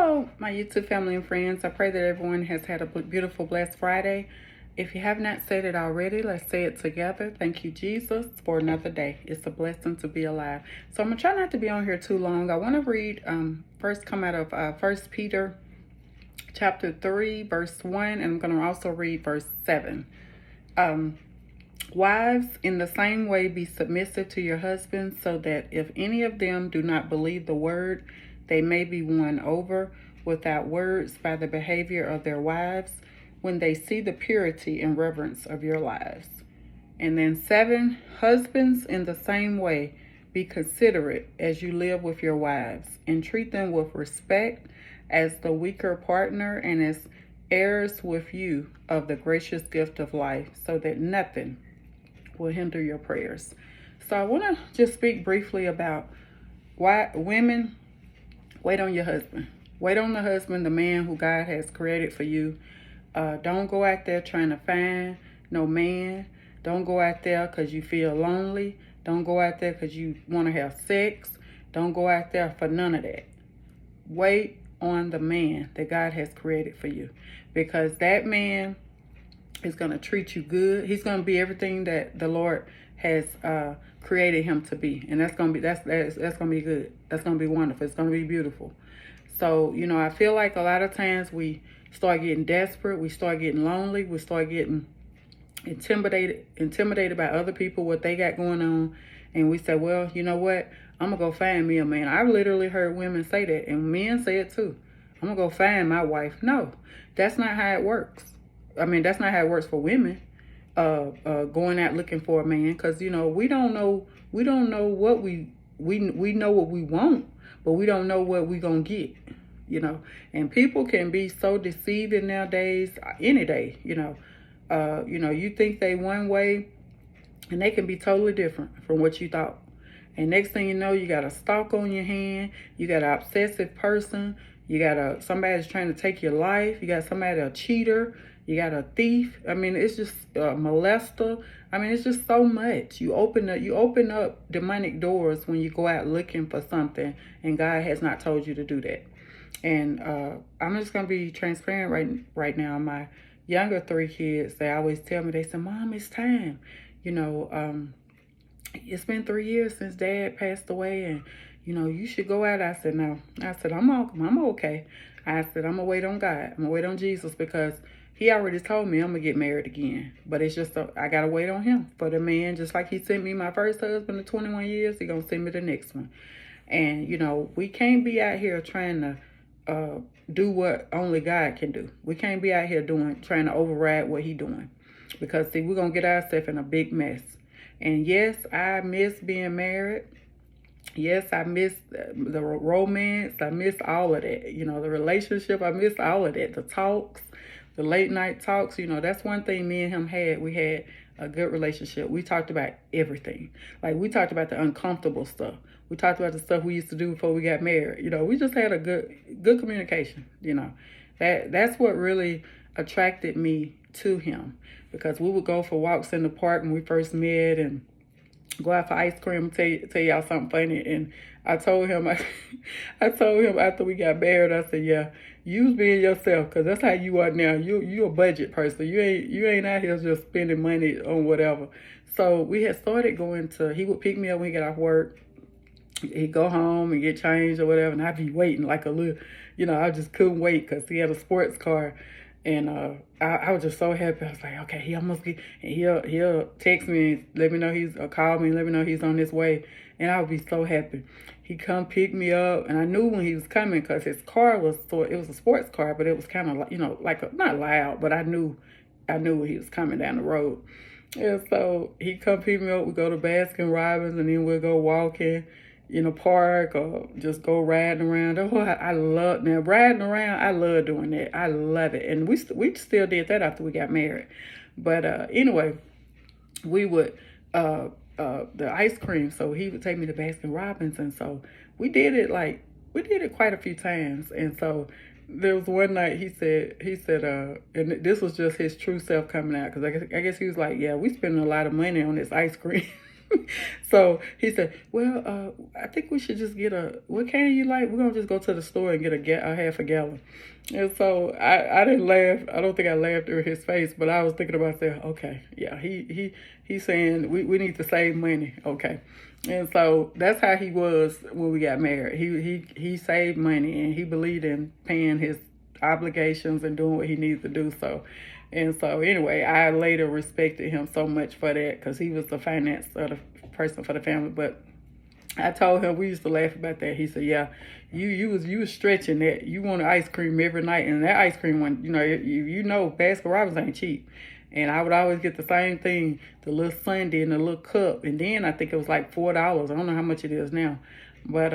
Hello, my YouTube family and friends. I pray that everyone has had a beautiful, blessed Friday. If you have not said it already, let's say it together. Thank you, Jesus, for another day. It's a blessing to be alive. So I'm going to try not to be on here too long. I want to read, first come out of 1 Peter chapter 3, verse 1, and I'm going to also read verse 7. Wives, in the same way, be submissive to your husbands, so that if any of them do not believe the word, they may be won over without words by the behavior of their wives when they see the purity and reverence of your lives. And then 7, husbands, in the same way, be considerate as you live with your wives, and treat them with respect as the weaker partner and as heirs with you of the gracious gift of life, so that nothing will hinder your prayers. So I want to just speak briefly about why women, wait on your husband. Wait on the husband, the man who God has created for you. Don't go out there trying to find no man. Don't go out there because you feel lonely. Don't go out there because you want to have sex. Don't go out there for none of that. Wait on the man that God has created for you, because that man is going to treat you good. He's going to be everything that the Lord has created him to be, and that's going to be that's going to be good. That's going to be wonderful. It's going to be beautiful. So, I feel like a lot of times we start getting desperate, we start getting lonely, we start getting intimidated by other people, what they got going on, and we say, well, you know what? I'm going to go find me a man. I've literally heard women say that, and men say it too. I'm going to go find my wife. No, that's not how it works. I mean, that's not how it works for women, going out looking for a man, because, we don't know what we know what we want, but we don't know what we're going to get, and people can be so deceiving nowadays, any day, you think they one way, and they can be totally different from what you thought. And next thing you know, you got a stalk on your hand. You got an obsessive person. You got somebody's trying to take your life. You got somebody, a cheater. You got a thief. I mean, it's just a molester. I mean, it's just so much. You open up demonic doors when you go out looking for something, and God has not told you to do that. And I'm just gonna be transparent right now. My younger 3 kids, they always tell me, they say, "Mom, it's time. It's been 3 years since Dad passed away, and you should go out." I said, "No." I said, I'm okay." I said, "I'm gonna wait on God. I'm gonna wait on Jesus, because He already told me I'm gonna get married again. But it's just I gotta wait on Him for the man. Just like He sent me my first husband of 21 years, He gonna send me the next one. And we can't be out here trying to do what only God can do. We can't be out here trying to override what He doing, because see, we're gonna get ourselves in a big mess. And yes, I miss being married. Yes, I miss the romance. I miss all of that. The relationship. I miss all of that. The talks, the late night talks. That's one thing me and him had. We had a good relationship. We talked about everything. Like, we talked about the uncomfortable stuff. We talked about the stuff we used to do before we got married. We just had a good communication. That's what really attracted me to him, because we would go for walks in the park when we first met, and go out for ice cream. Tell y'all something funny. And I told him, I told him after we got married, I said, "Yeah, you was being yourself, because that's how you are now. You a budget person. You ain't out here just spending money on whatever." So we had started going to. He would pick me up when he got off work. He'd go home and get changed or whatever, and I'd be waiting like a little. I just couldn't wait, because he had a sports car. And I was just so happy. I was like, okay, he almost get, and he'll text me and let me know call me and let me know he's on his way. And I would be so happy. He come pick me up, and I knew when he was coming, because his car it was a sports car, but it was kind of like not loud, but I knew when he was coming down the road. And so he come pick me up. We go to Baskin Robbins, and then we'll go walking in a park, or just go riding around. Oh, I love riding around. I love doing that. I love it. And we still did that after we got married. But anyway, we would the ice cream. So he would take me to Baskin Robbins, and so we did it quite a few times. And so there was one night he said, and this was just his true self coming out, because I guess he was like, "Yeah, we spending a lot of money on this ice cream." So he said, well, I think we should just get what can you like? We're going to just go to the store and get a half a gallon. And so I didn't laugh. I don't think I laughed in his face, but I was thinking about saying, okay, yeah, he's saying we need to save money. Okay. And so that's how he was when we got married. He saved money, and he believed in paying his obligations and doing what he needs to do. So, and so anyway, I later respected him so much for that, because he was the finance of the person for the family. But I told him, we used to laugh about that. He said, yeah, you was stretching that. You wanted ice cream every night, and that ice cream one, Baskin Robbins ain't cheap. And I would always get the same thing, the little sundae in the little cup. And then I think it was like $4. I don't know how much it is now. But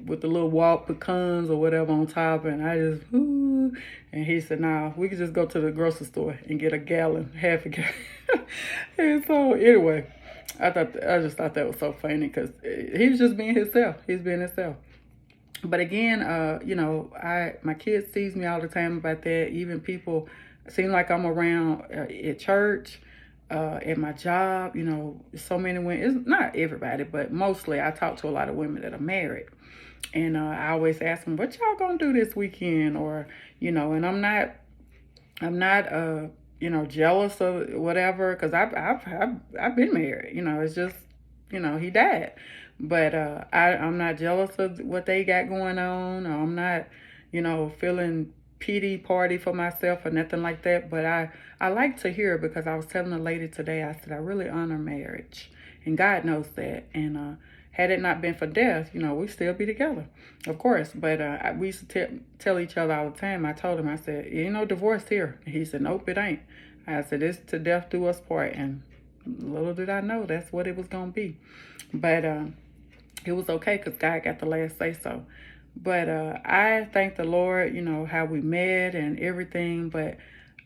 with the little walled pecans or whatever on top. And I just, ooh. And he said, nah, we could just go to the grocery store and get a gallon, half a gallon. And so anyway, I just thought that was so funny, because he was just being himself. He's being himself. But again, my kids tease me all the time about that. Even people seem like I'm around at church, at my job. So many women. It's not everybody, but mostly I talk to a lot of women that are married, and I always ask them, "What y'all gonna do this weekend?" Or and I'm not jealous of whatever, because I've been married. It's just he died. But I'm not jealous of what they got going on. Or I'm not, feeling pity party for myself or nothing like that. But I like to hear, because I was telling a lady today, I said, I really honor marriage. And God knows that. And had it not been for death, we'd still be together, of course. But we used to tell each other all the time. I told him, I said, ain't no divorce here. And he said, nope, it ain't. I said, it's to death do us part. And little did I know that's what it was going to be. But it was okay, because God got the last say so. But I thank the Lord, how we met and everything. But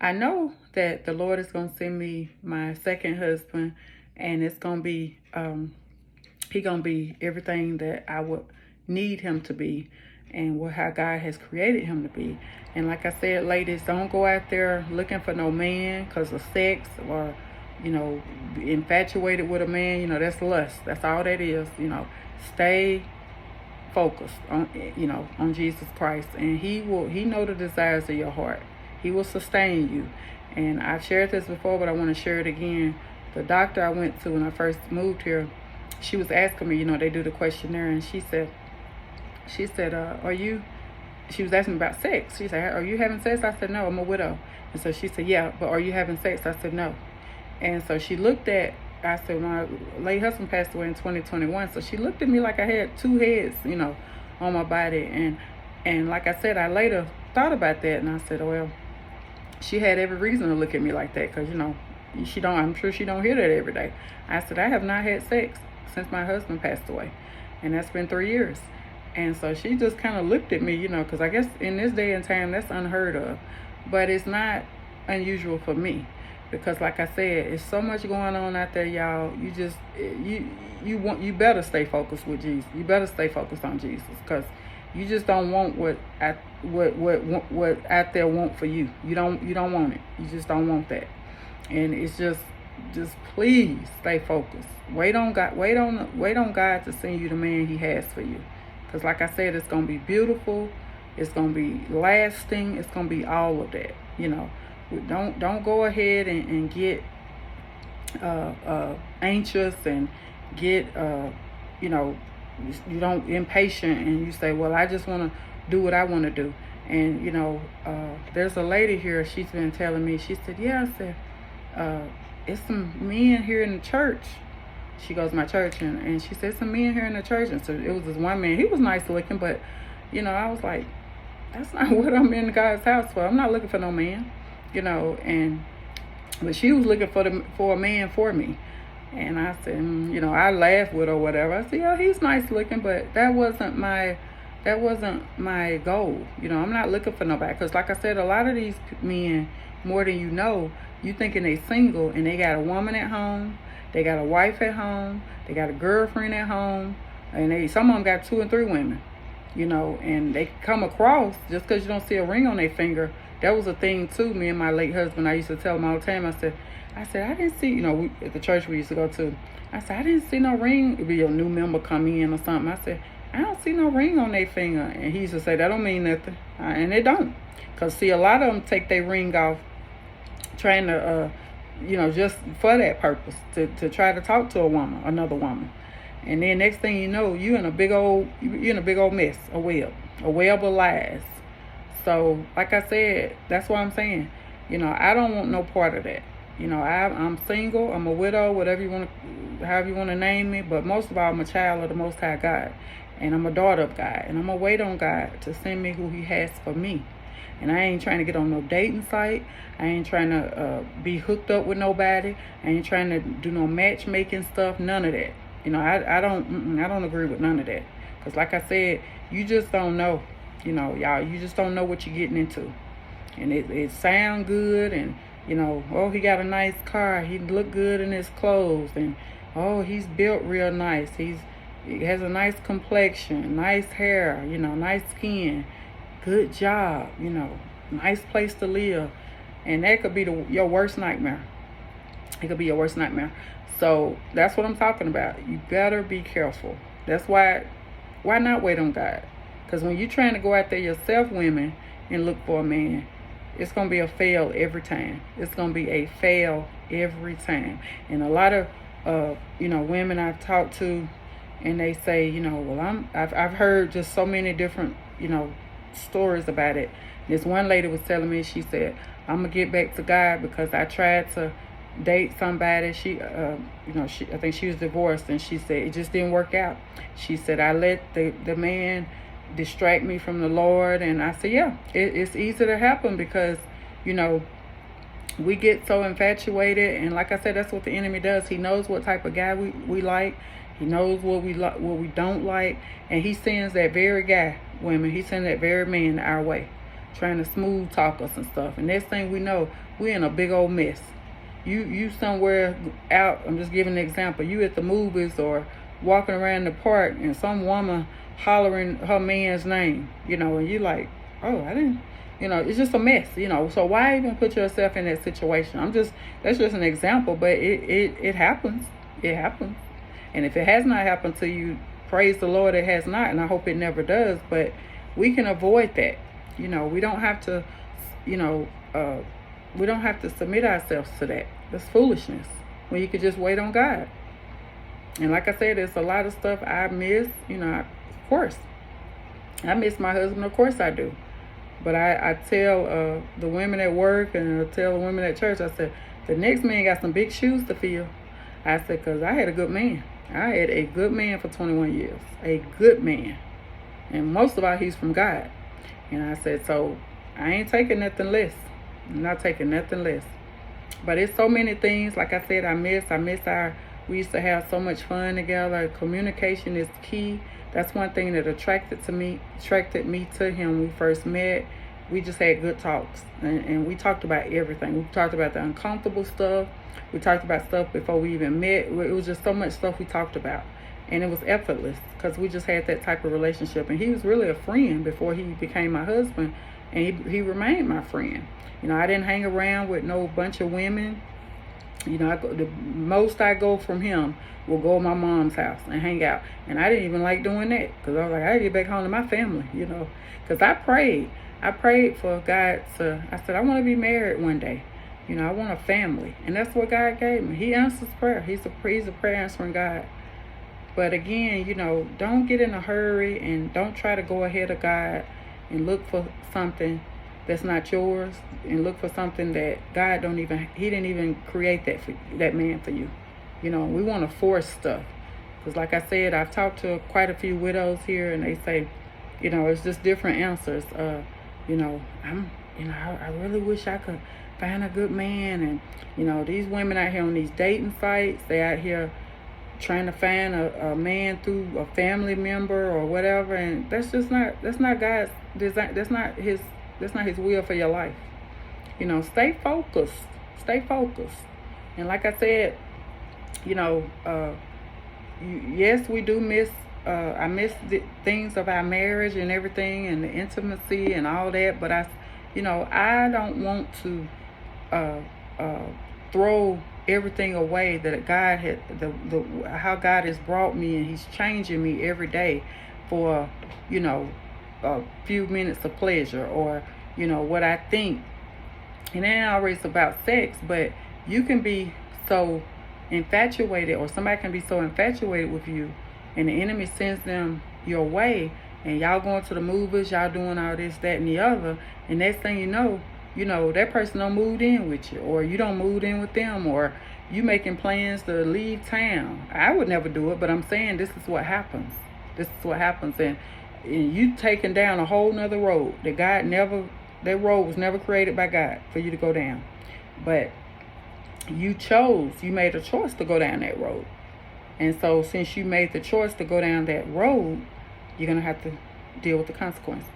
I know that the Lord is going to send me my second husband, and it's going to be, he going to be everything that I would need him to be, and how God has created him to be. And like I said, ladies, don't go out there looking for no man because of sex, or, infatuated with a man. That's lust. That's all that is. Stay focused on Jesus Christ, and he know the desires of your heart. He will sustain you. And I've shared this before, but I want to share it again. The doctor I went to when I first moved here, she was asking me, they do the questionnaire, and she said, she was asking about sex. She said, are you having sex? I said, no, I'm a widow. And so she said, yeah, but are you having sex? I said, no. And so she looked at, I said, my late husband passed away in 2021. So she looked at me like I had two heads, on my body. And like I said, I later thought about that, and I said, well, she had every reason to look at me like that, because, I'm sure she don't hear that every day. I said, I have not had sex since my husband passed away, and that's been 3 years. And so she just kind of looked at me, because I guess in this day and time, that's unheard of. But it's not unusual for me. Because like I said, it's so much going on out there, y'all. You just, you better stay focused with Jesus. You better stay focused on Jesus, because you just don't want what out there want for you. You don't want it. You just don't want that. And it's just please stay focused. Wait on God. Wait on God to send you the man He has for you. Because like I said, it's gonna be beautiful. It's gonna be lasting. It's gonna be all of that. Don't go ahead and get anxious and get you don't impatient, and you say, well, I just want to do what I want to do. And there's a lady here, she's been telling me, she said, yeah, I said, it's some men here in the church. She goes to my church, and she said, some men here in the church. And so it was this one man, he was nice looking, but I was like, that's not what I'm in God's house for. I'm not looking for no man. But she was looking for a man for me. And I said, I laughed with her or whatever. I said, yeah, he's nice looking, but that wasn't my goal. I'm not looking for nobody. Because like I said, a lot of these men, more than you thinking they single, and they got a woman at home, they got a wife at home, they got a girlfriend at home, and some of them got 2 and 3 women. And they come across, just because you don't see a ring on their finger, that was a thing too. Me and my late husband, I used to tell him all the time. I said, I didn't see, at the church we used to go to. I said, I didn't see no ring. It'd be a new member come in or something. I said, I don't see no ring on their finger. And he used to say, that don't mean nothing. And it don't. Because, see, a lot of them take their ring off trying to, just for that purpose, to try to talk to another woman. And then next thing you know, you're in a big old mess, a web of lies. So, like I said, that's what I'm saying. I don't want no part of that. I'm single, I'm a widow, however you want to name me, but most of all, I'm a child of the Most High God, and I'm a daughter of God, and I'm going to wait on God to send me who He has for me. And I ain't trying to get on no dating site. I ain't trying to be hooked up with nobody. I ain't trying to do no matchmaking stuff, none of that. I don't agree with none of that. Because like I said, you just don't know, y'all, you just don't know what you're getting into. And it sound good, and oh, he got a nice car, he look good in his clothes, and oh, he's built real nice, he has a nice complexion, nice hair, nice skin, good job, nice place to live. And that could be your worst nightmare. It could be your worst nightmare. So that's what I'm talking about. You better be careful. That's why not wait on God? Because when you're trying to go out there yourself, women, and look for a man, it's going to be a fail every time. It's going to be a fail every time. And a lot of, women I've talked to, and they say, I've heard just so many different, stories about it. This one lady was telling me, she said, I'm going to get back to God because I tried to date somebody. She, I think she was divorced, and she said it just didn't work out. She said, I let the man distract me from the Lord. And I said, yeah, it's easy to happen because we get so infatuated, and like I said, that's what the enemy does. He knows what type of guy we like. He knows what we don't like, and he sends that very guy, women, he sends that very man our way, trying to smooth talk us and stuff. And next thing we know, we're in a big old mess. You somewhere out, I'm just giving an example, you at the movies or walking around the park, and some woman hollering her man's name, and you like, oh, I didn't, it's just a mess, so why even put yourself in that situation? That's just an example, but it happens. And if it has not happened to you, praise the Lord, it has not, and I hope it never does. But we can avoid that. We don't have to, we don't have to submit ourselves to that. That's foolishness. When you could just wait on God. And like I said, there's a lot of stuff I miss. Of course, I miss my husband. Of course I do. But I tell the women at work, and I tell the women at church, I said, the next man got some big shoes to fill. I said, because I had a good man. I had a good man for 21 years. A good man. And most of all, he's from God. And I said, so I ain't taking nothing less. I'm not taking nothing less. But it's so many things. Like I said, I miss we used to have so much fun together. Communication is key. That's one thing that attracted me to him when we first met. We just had good talks, and we talked about everything. We talked about the uncomfortable stuff. We talked about stuff before we even met. It was just so much stuff we talked about, and it was effortless because we just had that type of relationship. And he was really a friend before he became my husband, and he remained my friend. I didn't hang around with no bunch of women. The most I go from him will go to my mom's house and hang out. And I didn't even like doing that because I was like, I gotta get back home to my family, because I prayed for God I said, I want to be married one day. I want a family. And that's what God gave me. He answers prayer. He's a prayer answering God. But again, don't get in a hurry, and don't try to go ahead of God and look for something that's not yours, and look for something that God he didn't even create that man for you. We want to force stuff. Because like I said, I've talked to quite a few widows here, and they say, it's just different answers. I really wish I could find a good man. And, these women out here on these dating sites, they out here trying to find a man through a family member or whatever. And that's not God's design. That's not his will for your life. Stay focused. And like I said, yes, we do miss, I miss the things of our marriage and everything, and the intimacy and all that, but I don't want to uh, uh, throw everything away that God had, the how God has brought me, and He's changing me every day for, you know, a few minutes of pleasure, or what I think. And it ain't always about sex, but you can be so infatuated, or somebody can be so infatuated with you, and the enemy sends them your way, and y'all going to the movies, y'all doing all this, that, and the other, and next thing you know, that person don't move in with you, or you don't move in with them, or you making plans to leave town. I would never do it, but I'm saying this is what happens. This is what happens, and you taking down a whole nother road that God never, that road was never created by God for you to go down. But you made a choice to go down that road. And so since you made the choice to go down that road, you're going to have to deal with the consequences.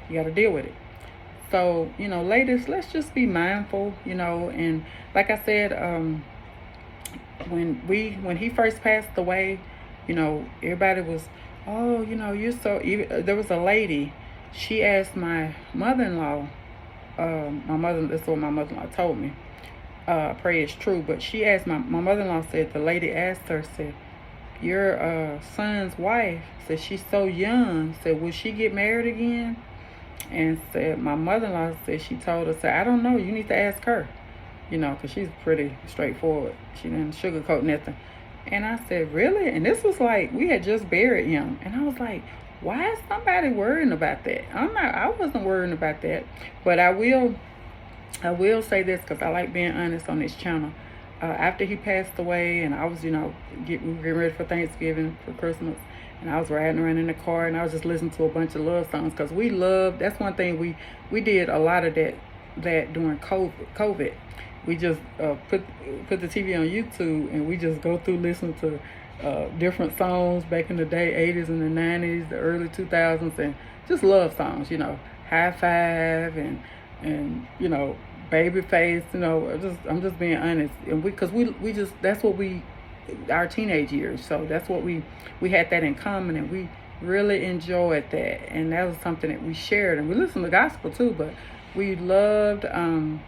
You got to deal with it. So, ladies, let's just be mindful, and like I said, when he first passed away, everybody was, oh, you're so, there was a lady, she asked my mother-in-law, that's what my mother-in-law told me, pray it's true, but she asked, my mother-in-law said, the lady asked her, said, your son's wife, said she's so young, said, will she get married again? And said, my mother-in-law said, she told her, said, I don't know, you need to ask her, because she's pretty straightforward. She didn't sugarcoat nothing. And I said, really? And this was like, we had just buried him. And I was like, why is somebody worrying about that? I wasn't worrying about that. But I will say this, because I like being honest on this channel. After he passed away, and I was, we were getting ready for Thanksgiving, for Christmas, and I was riding around in the car, and I was just listening to a bunch of love songs, because we love, that's one thing we did a lot of that during COVID. We just put the TV on YouTube, and we just go through listening to different songs back in the day, 80s and the 90s, the early 2000s, and just love songs, High Five, and Babyface, I'm just being honest, and because we just, that's what our teenage years, so that's what we had that in common, and we really enjoyed that, and that was something that we shared, and we listened to gospel too, but we loved, and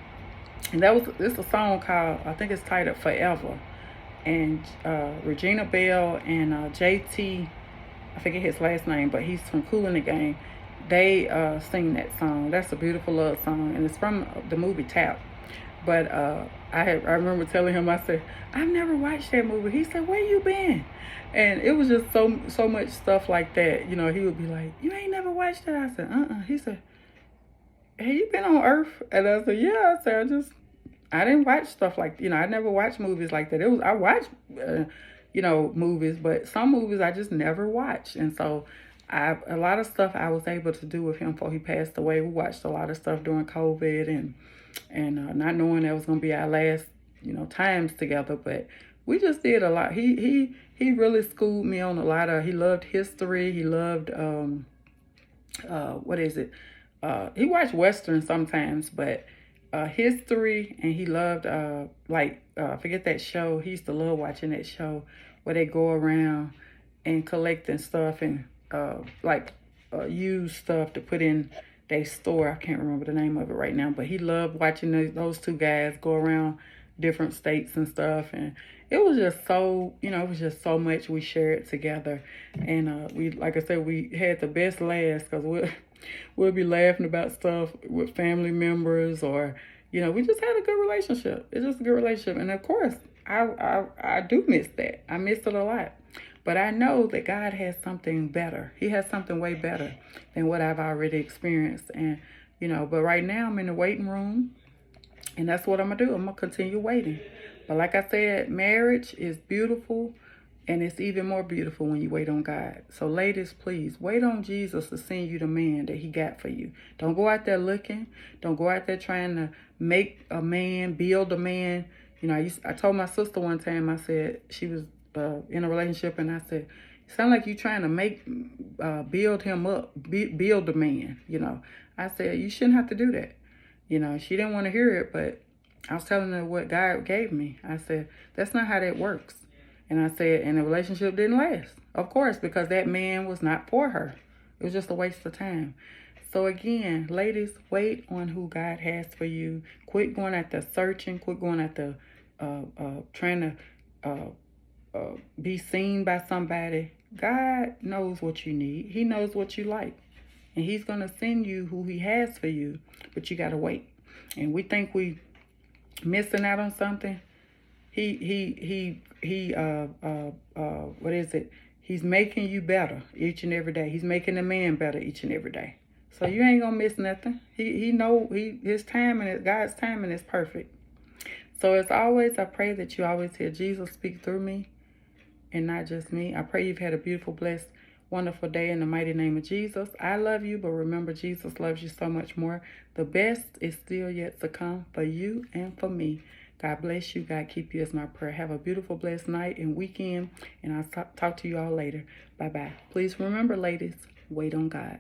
this a song called, I think it's titled Forever, and Regina Belle and JT, I forget his last name, but he's from Kool and the Gang. They sing that song. That's a beautiful love song, and it's from the movie Tap. But I remember telling him, I said, I've never watched that movie. He said, where you been? And it was just so much stuff like that. He would be like, you ain't never watched that? I said, He said, have you been on Earth? And I said, yeah. I said, I didn't watch stuff like, I never watched movies like that. I watched, movies, but some movies I just never watched. And so a lot of stuff I was able to do with him before he passed away. We watched a lot of stuff during COVID, and not knowing that was going to be our last, times together, but we just did a lot. He really schooled me on a lot of, he loved history. He loved, what is it? He watched Western sometimes, but history, and he loved, forget that show. He used to love watching that show where they go around and collecting stuff, and used stuff to put in their store. I can't remember the name of it right now, but he loved watching those two guys go around different states and stuff, and it was just so, it was just so much we shared together, and we, like I said, we had the best laughs, because we'll be laughing about stuff with family members, or we just had a good relationship. It's just a good relationship, and of course, I do miss that. I miss it a lot. But I know that God has something better. He has something way better than what I've already experienced. And, but right now I'm in the waiting room, and that's what I'm going to do. I'm going to continue waiting. But like I said, marriage is beautiful, and it's even more beautiful when you wait on God. So ladies, please wait on Jesus to send you the man that he got for you. Don't go out there looking. Don't go out there trying to make a man, build a man. I told my sister one time, I said, she was in a relationship, and I said, sound like you trying to build him up, build a man, I said, you shouldn't have to do that. She didn't want to hear it, but I was telling her what God gave me. I said, that's not how that works. And I said, and the relationship didn't last, of course, because that man was not for her. It was just a waste of time. So again, ladies, wait on who God has for you. Quit going after searching. Quit going after trying to be seen by somebody. God knows what you need. He knows what you like. And he's going to send you who he has for you. But you got to wait. And we think we missing out on something. What is it? He's making you better each and every day. He's making the man better each and every day. So you ain't gonna miss nothing. His timing, God's timing is perfect. So as always, I pray that you always hear Jesus speak through me and not just me. I pray you've had a beautiful, blessed, wonderful day in the mighty name of Jesus. I love you, but remember, Jesus loves you so much more. The best is still yet to come for you and for me. God bless you. God keep you is my prayer. Have a beautiful, blessed night and weekend, and I'll talk to you all later. Bye-bye. Please remember, ladies, wait on God.